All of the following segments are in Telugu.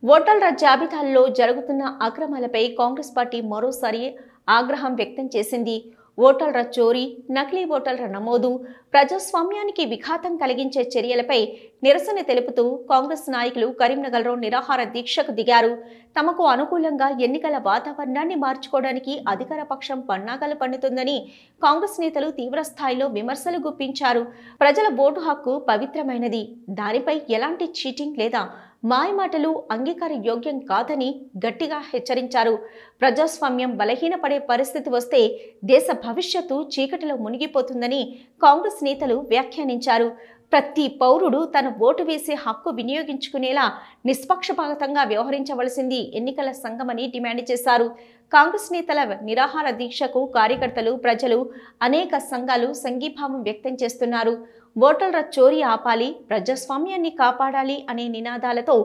ఓటర్ల జాబితాల్లో జరుగుతున్న అక్రమాలపై కాంగ్రెస్ పార్టీ మరోసారి ఆగ్రహం వ్యక్తం చేసింది. ఓటర్ల చోరీ, నకిలీ ఓటర్ల నమోదు, ప్రజాస్వామ్యానికి విఘాతం కలిగించే చర్యలపై నిరసన తెలుపుతూ కాంగ్రెస్ నాయకులు కరీంనగర్లో నిరాహార దీక్షకు దిగారు. తమకు అనుకూలంగా ఎన్నికల వాతావరణాన్ని మార్చుకోవడానికి అధికార పక్షం పన్నాగాలు పన్నుతుందని కాంగ్రెస్ నేతలు తీవ్రస్థాయిలో విమర్శలు గుప్పించారు. ప్రజల ఓటు హక్కు పవిత్రమైనది, దానిపై ఎలాంటి చీటింగ్ లేదా మాయమాటలు అంగీకార యోగ్యం కాదని గట్టిగా హెచ్చరించారు. ప్రజాస్వామ్యం బలహీనపడే పరిస్థితి వస్తే దేశ భవిష్యత్తు చీకటిలో మునిగిపోతుందని కాంగ్రెస్ నేతలు వ్యాఖ్యానించారు. ప్రతి పౌరుడు తన ఓటు వేసే హక్కు వినియోగించుకునేలా నిష్పక్షపాతంగా వ్యవహరించవలసింది ఎన్నికల సంఘమని డిమాండ్ చేశారు. కాంగ్రెస్ నేతల నిరాహార దీక్షకు కార్యకర్తలు, ప్రజలు, అనేక సంఘాలు సంఘీభావం వ్యక్తం చేస్తున్నారు. ఓటర్ల చోరీ ఆపాలి, ప్రజాస్వామ్యాన్ని కాపాడాలి అనే నినాదాలతో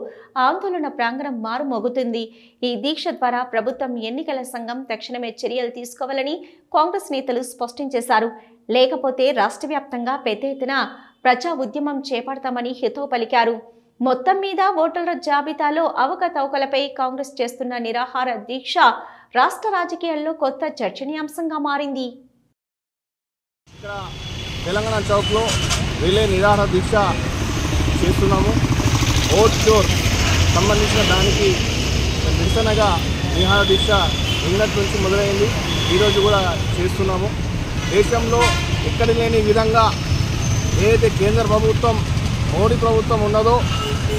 ఆందోళన ప్రాంగణం మారుమోగుతుంది. ఈ దీక్ష ద్వారా ప్రభుత్వం, ఎన్నికల సంఘం తక్షణమే చర్యలు తీసుకోవాలని కాంగ్రెస్ నేతలు స్పష్టం చేశారు. లేకపోతే రాష్ట్ర వ్యాప్తంగా పెద్ద ఎత్తున ప్రజా ఉద్యమం చేపడతామని హితవు పలికారు. మొత్తం మీద ఓటర్ల జాబితాలో అవకతవకలపై కాంగ్రెస్ చేస్తున్న నిరాహార దీక్ష రాష్ట్ర రాజకీయాల్లో కొత్త చర్చనీయాంశంగా మారింది. తెలంగాణ చౌక్లో రిలే నిరాహార దీక్ష చేస్తున్నాము. ఓట్ చోర్ సంబంధించిన దానికి నిరసనగా నిరాహార దీక్ష నిన్నటి నుంచి మొదలైంది. ఈరోజు కూడా చేస్తున్నాము. దేశంలో ఎక్కడ లేని విధంగా ఏదైతే కేంద్ర ప్రభుత్వం, మోడీ ప్రభుత్వం ఉన్నదో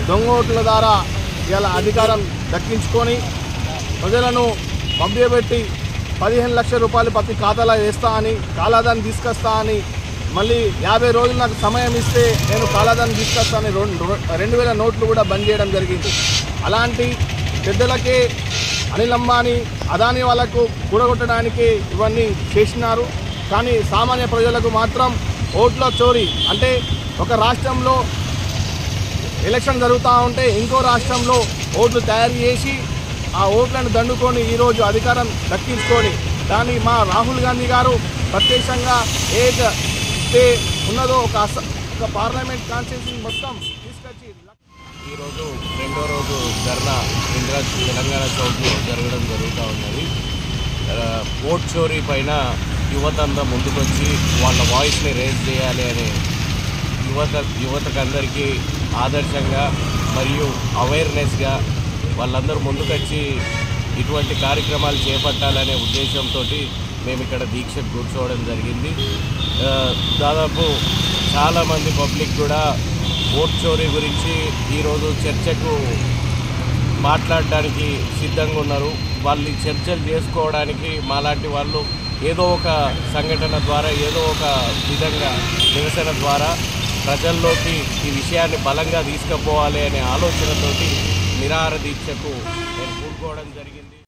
దొంగ ఓట్ల ద్వారా ఇలా అధికారం దక్కించుకొని ప్రజలను మభ్యపెట్టి 15 లక్షల రూపాయలు ప్రతి ఖాతాలో వేస్తా అని, కాలాదాన్ని తీసుకొస్తా అని, మళ్ళీ 50 రోజులు నాకు సమయం ఇస్తే నేను కాలాదాన్ని తీసుకొస్తానని 2000 నోట్లు కూడా బంద్ చేయడం జరిగింది. అలాంటి పెద్దలకే అనిల్ అంబానీ, అదానీ వాళ్ళకు కూడగొట్టడానికి ఇవన్నీ చేసినారు. కానీ సామాన్య ప్రజలకు మాత్రం ఓట్ల చోరీ అంటే ఒక రాష్ట్రంలో ఎలక్షన్ జరుగుతూ ఉంటే ఇంకో రాష్ట్రంలో ఓట్లు తయారు చేసి ఆ ఓట్లను దండుకొని ఈరోజు అధికారం దక్కించుకొని దాన్ని మా రాహుల్ గాంధీ గారు ప్రత్యక్షంగా ఏదైతే ఉన్నదో ఒక పార్లమెంట్ కాన్స్టిట్యూన్సీ మొత్తం తీసుకొచ్చి ఈరోజు రెండో రోజు ధర్నా తెలంగాణ చౌక్లో జరగడం జరుగుతూ ఉన్నది. ఓట్ చోరీ పైన యువత అంతా ముందుకొచ్చి వాళ్ళ వాయిస్ని రేజ్ చేయాలి అనే యువతకందరికీ ఆదర్శంగా మరియు అవేర్నెస్గా వాళ్ళందరూ ముందుకొచ్చి ఇటువంటి కార్యక్రమాలు చేపట్టాలనే ఉద్దేశంతో మేము ఇక్కడ దీక్షకు కూర్చోవడం జరిగింది. దాదాపు చాలామంది పబ్లిక్ కూడా ఓట్ చోరీ గురించి ఈరోజు చర్చకు మాట్లాడడానికి సిద్ధంగా ఉన్నారు. వాళ్ళు చర్చలు చేసుకోవడానికి మాలాంటి వాళ్ళు ఏదో ఒక సంఘటన ద్వారా, ఏదో ఒక విధంగా నిరసన ద్వారా ప్రజల్లోకి ఈ విషయాన్ని బలంగా తీసుకుపోవాలి అనే ఆలోచనతోటి నిరాహార దీక్షకు నేను కూడుకోవడం జరిగింది.